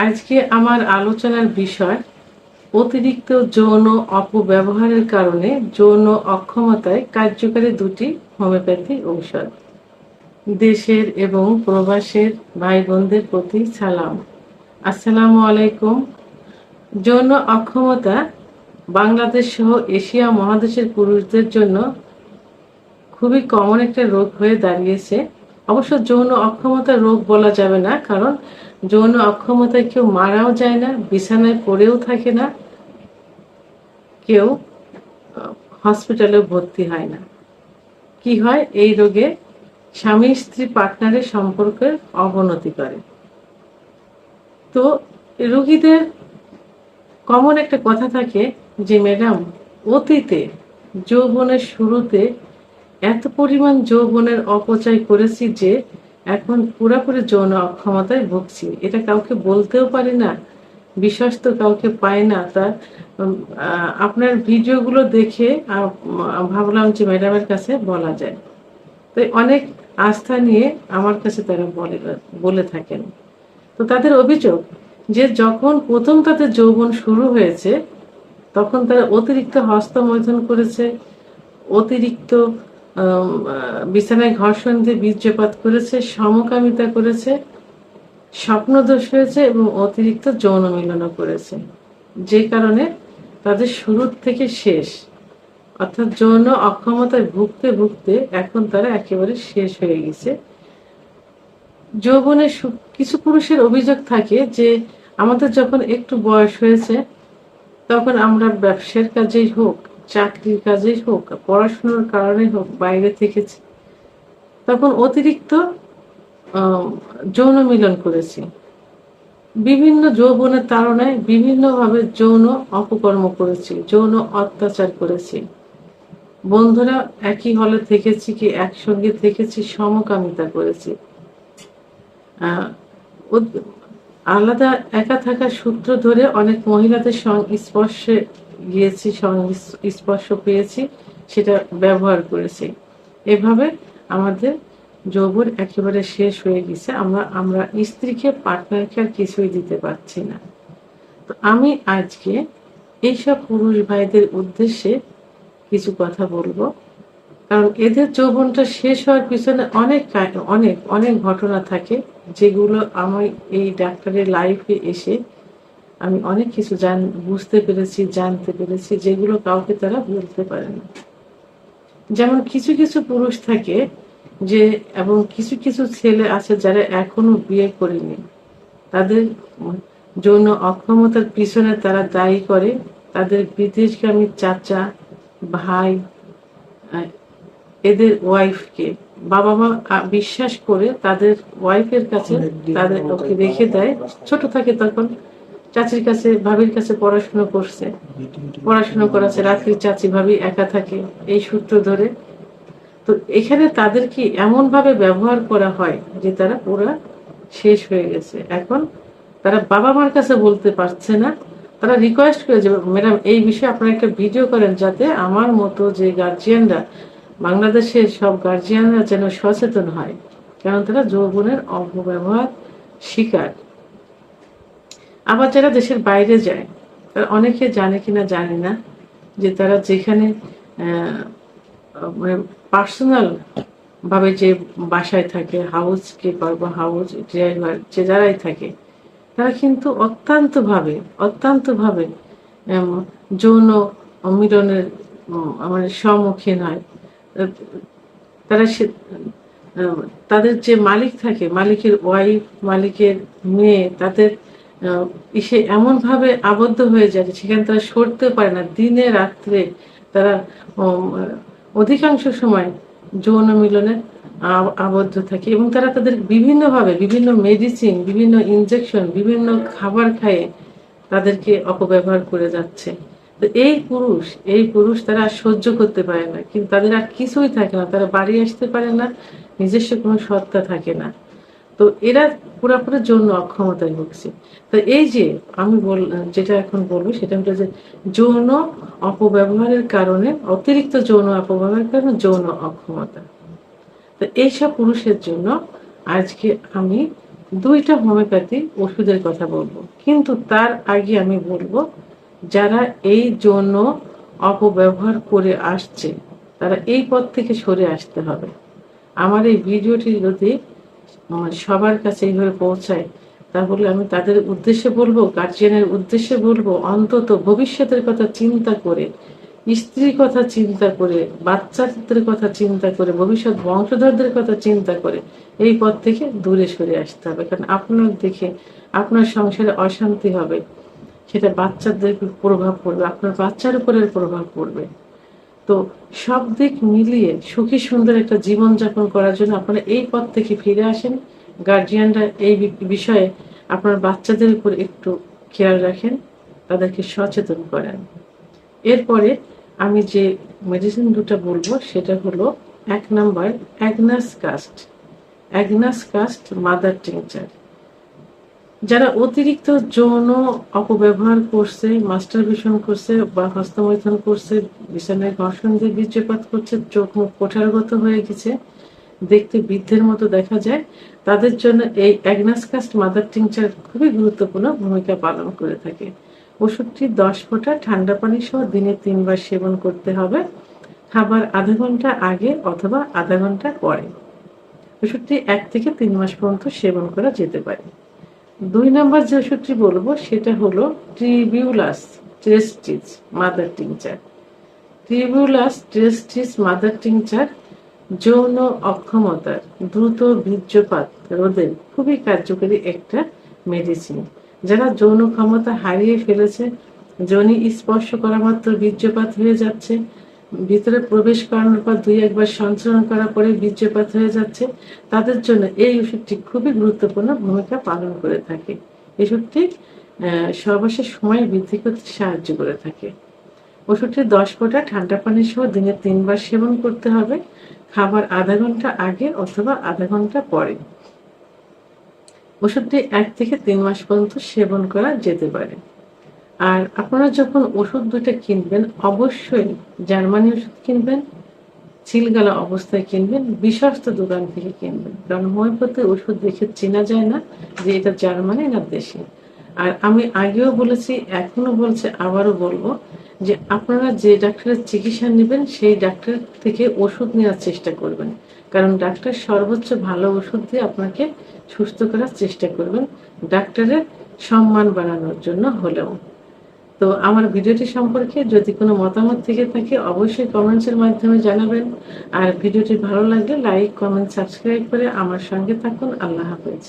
আজকে আমার আলোচনার বিষয় অতিরিক্ত যৌন অপব্যবহারের কারণে যৌন অক্ষমতায় কার্যকারী দুটি হোমিওপ্যাথি ঔষধ। দেশের এবং প্রবাসের ভাই বোনদের প্রতি সালাম। আসসালামু আলাইকুম। যৌন অক্ষমতা বাংলাদেশ সহ এশিয়া মহাদেশের পুরুষদের জন্য খুবই কমন একটা রোগ হয়ে দাঁড়িয়েছে। অবশ্য যৌন অক্ষমতা রোগ বলা যাবে না, কারণ যৌন অক্ষমতায় কেউ মারাও যায় না, বিছানায় পড়েও থাকে না, কেউ হসপিটালে ভর্তি হয় না। কি হয় এই রোগে? স্বামী স্ত্রী পার্টনারের সম্পর্কের অবনতি করে। তো রোগীদের কমন একটা কথা থাকে যে, ম্যাডাম, অতীতে যৌবনের শুরুতে এত পরিমাণ যৌবনের অপচয় করেছি যে এখন পুরোপুরি যৌন অক্ষমতায় ভুগছি। এটা কাউকে বলতেও পারি না, বিশ্বস্ত কাউকে পাই না। তা আপনার ভিডিওগুলো দেখে ভাবলাম যে ম্যাডামের কাছে বলা যায়। তো অনেক আস্থা নিয়ে আমার কাছে তারা বলে থাকেন। তো তাদের অভিযোগ যে যখন প্রথম তাদের যৌবন শুরু হয়েছে তখন তারা অতিরিক্ত হস্তমৈথুন করেছে, অতিরিক্ত বিছানায় ঘর্ষণ দিয়ে বীর্যপাত করেছে, সমকামিতা করেছে, স্বপ্নদোষ হয়েছে এবং অতিরিক্ত যৌন মিলনও করেছে, যে কারণে তাদের শুরুর থেকে শেষ, অর্থাৎ যৌন অক্ষমতায় ভুগতে ভুগতে এখন তারা একেবারে শেষ হয়ে গেছে। যৌবনে কিছু পুরুষের অভিযোগ থাকে যে আমাদের যখন একটু বয়স হয়েছে তখন আমরা ব্যবসার কাজেই হোক, চাকরির কাজেই হোক, পড়াশোনার কারণে হোক বাইরে থেকেছি, তখন অতিরিক্ত যৌন মিলন করেছি, বিভিন্ন যৌবনের তাড়নায় বিভিন্নভাবে যৌন অপকর্ম করেছি, যৌন অত্যাচার করেছি, বন্ধুরা একই হলে থেকেছি কি একসঙ্গে থেকেছি, সমকামিতা করেছি, আলাদা একা থাকার সূত্র ধরে অনেক মহিলাদের সংস্পর্শে গিয়েছি, স্পর্শ পেয়েছি, সেটা ব্যবহার করেছি। এভাবে আমাদের যৌবন একেবারে শেষ হয়ে গেছে। আমরা স্ত্রীকে, পার্টনারকে আর কিছুই দিতে পারছি না। তো আমি আজকে এইসব পুরুষ ভাইদের উদ্দেশ্যে কিছু কথা বলবো, কারণ এদের যৌবনটা শেষ হওয়ার পিছনে অনেক অনেক অনেক ঘটনা থাকে, যেগুলো আমার এই ডাক্তারের লাইফে এসে আমি অনেক কিছু বুঝতে পেরেছি, জানতে পেরেছি, যেগুলো কাউকে তারা বলতে পারে না। যেমন কিছু কিছু পুরুষ থাকে যে, এবং কিছু কিছু ছেলে আছে যারা এখনো বিয়ে করেনি, তাদের যৌন অক্ষমতার পিছনে তারা দায়ী করে তাদের বিদেশগামী চাচা, ভাই, এদের ওয়াইফকে। বাবা মা বিশ্বাস করে তাদের ওয়াইফের কাছে তাদের ওকে রেখে দেয়। ছোট থাকে তখন, চাচির কাছে, ভাবির কাছে পড়াশোনা করছে, পড়াশোনা করাছে, রাত্রি চাচি ভাবি একা থাকে এই সূত্র ধরে। তো এখানে তাদেরকে এমন ভাবে ব্যবহার করা হয় যে তারা পুরো শেষ হয়ে গেছে। এখন তারা বাবা মার কাছে বলতে পারছে না, তারা রিকোয়েস্ট করে যে ম্যাডাম এই বিষয়ে আপনারা একটা ভিডিও করেন, যাতে আমার মতো যে গার্জিয়ানরা, বাংলাদেশের সব গার্জিয়ানরা যেন সচেতন হয়, কারণ তারা যৌবনের অপব্যবহার শিকার। আবার যারা দেশের বাইরে যায়, তারা অনেকে জানে কিনা জানি না যে তারা যেখানে মানে পার্সোনাল ভাবে যে বাসায় থাকে, হাউস কিপার বা হাউস ড্রাইভার যে যারাই থাকে, তারা কিন্তু অত্যন্ত ভাবে যৌন মিলনের মানে সম্মুখীন হয়। তারা তাদের যে মালিক থাকে, মালিকের ওয়াইফ, মালিকের মেয়ে, তাদের ইসে এমন ভাবে আবদ্ধ হয়ে যায় সেখানে তারা সরতে পারে না। দিনে রাত্রে তারা অধিকাংশ সময় যৌন মিলনে আবদ্ধ থাকে, এবং তারা তাদের বিভিন্নভাবে বিভিন্ন মেডিসিন, বিভিন্ন ইনজেকশন, বিভিন্ন খাবার খায়ে তাদেরকে অপব্যবহার করে যাচ্ছে। তো এই পুরুষ তারা সহ্য করতে পারে না, কিন্তু তাদের আর কিছুই থাকে না, তারা বাড়ি আসতে পারে না, নিজস্ব কোনো সত্তা থাকে না। তো এরা পুরোপুরি যৌন অক্ষমতায় ভুগছে। তো এই যে আমি যেটা এখন বলবো সেটা হলো যে যৌন অপব্যবহারের কারণে, অতিরিক্ত যৌন অপব্যবহারের কারণে যৌন অক্ষমতা। তো এইসব পুরুষের জন্য আজকে আমি দুইটা হোমিওপ্যাথি ওষুধের কথা বলবো, কিন্তু তার আগে আমি বলবো যারা এই যৌন অপব্যবহার করে আসছে তারা এই পথ থেকে সরে আসতে হবে। আমার এই ভিডিওটি যদি সবার কাছে এইভাবে পৌঁছায়, তাহলে আমি তাদের উদ্দেশ্যে বলবো, গার্জিয়ানের উদ্দেশ্যে বলবো, অন্তত ভবিষ্যতের কথা চিন্তা করে, স্ত্রীর কথা চিন্তা করে, বাচ্চাদের কথা চিন্তা করে, ভবিষ্যৎ বংশধরদের কথা চিন্তা করে এই পথ থেকে দূরে সরে আসতে হবে। কারণ আপনার দেখে আপনার সংসারে অশান্তি হবে, সেটা বাচ্চাদের প্রভাব পড়বে, আপনার বাচ্চার উপরের প্রভাব পড়বে। তো সব দিক মিলিয়ে সুখী সুন্দর একটা জীবন যাপন করার জন্য আপনারা এই পথ থেকে ফিরে আসেন। গার্জিয়ানরা এই বিষয়ে আপনার বাচ্চাদের উপর একটু খেয়াল রাখেন, তাদেরকে সচেতন করেন। এরপরে আমি যে মেডিসিন দুটো বলবো সেটা হলো 1 number agnus caste mother tincture. যারা অতিরিক্ত যৌন অপব্যবহার করছে, মাস্টারবেশন করছে বা হস্তমৈথুন করছে, বিছানায় ঘর্ষণ দিয়ে বীর্যপাত করছে, চোখ মুখ কোঠারগত হয়ে গেছে, দেখতে বৃদ্ধের মতো দেখা যায়, তাদের জন্য এই অ্যাগনাস কাস্ট মাদার টিংচার খুবই গুরুত্বপূর্ণ ভূমিকা পালন করে থাকে। ওষুধটি 10 ফোঁটা ঠান্ডা পানি সহ দিনে 3 বার সেবন করতে হবে, খাবার আধা ঘন্টা আগে অথবা আধা ঘন্টা পরে। ওষুধটি 1 থেকে 3 মাস পর্যন্ত সেবন করা যেতে পারে। 2 নম্বর যে ওষুধটি বলবো সেটা হলো tribulus ট্রেস্টিস mother tincture. Tribulus ট্রেস্টিস mother tincture যৌন অক্ষমতার দ্রুত বীর্যপাত রোধে খুবই কার্যকরী একটা মেডিসিন। যারা যৌন ক্ষমতা হারিয়ে ফেলেছে, যোনি স্পর্শ করা মাত্র বীর্যপাত হয়ে যাচ্ছে, ভিতরে প্রবেশ করানোর পর 2-1 বার সঞ্চালন করার পরে বীর্যপাত হয়ে যাচ্ছে, তাদের জন্য এই ওষুধটি খুবই গুরুত্বপূর্ণ ভূমিকা পালন করে থাকে। ওষুধটি সর্বশেষ সময় বৃদ্ধি করতে সাহায্য করে থাকে। ওষুধটি 10 ফোঁটা ঠান্ডা পানি সহ দিনে 3 বার সেবন করতে হবে, খাবার আধা ঘন্টা আগে অথবা আধা ঘন্টা পরে। ওষুধটি 1 থেকে 3 মাস পর্যন্ত সেবন করা যেতে পারে। আর আপনারা যখন ওষুধ দুটো কিনবেন, অবশ্যই জার্মানি ওষুধ কিনবেন, সিলগালা অবস্থায় কিনবেন, বিশ্বস্ত দোকান থেকে কিনবেন। কারণ হোমিওপ্যাথি ওষুধ দেখে চেনা যায় না যে এটা জার্মানি না দেশি। আর আমি আগেও বলেছি, এখনো বলছি, আবারও বলবো যে আপনারা যে ডাক্তারের চিকিৎসা নেবেন সেই ডাক্তার থেকে ওষুধ নেওয়ার চেষ্টা করবেন। কারণ ডাক্তার সর্বোচ্চ ভালো ওষুধ দিয়ে আপনাকে সুস্থ করার চেষ্টা করবেন, ডাক্তারের সম্মান বাড়ানোর জন্য হলেও। তো আমার ভিডিওটি সম্পর্কে যদি কোনো মতামত থেকে থাকে অবশ্যই কমেন্টসের মাধ্যমে জানাবেন। আর ভিডিওটি ভালো লাগলে লাইক, কমেন্ট, সাবস্ক্রাইব করে আমার সঙ্গে থাকুন। আল্লাহ হাফেজ।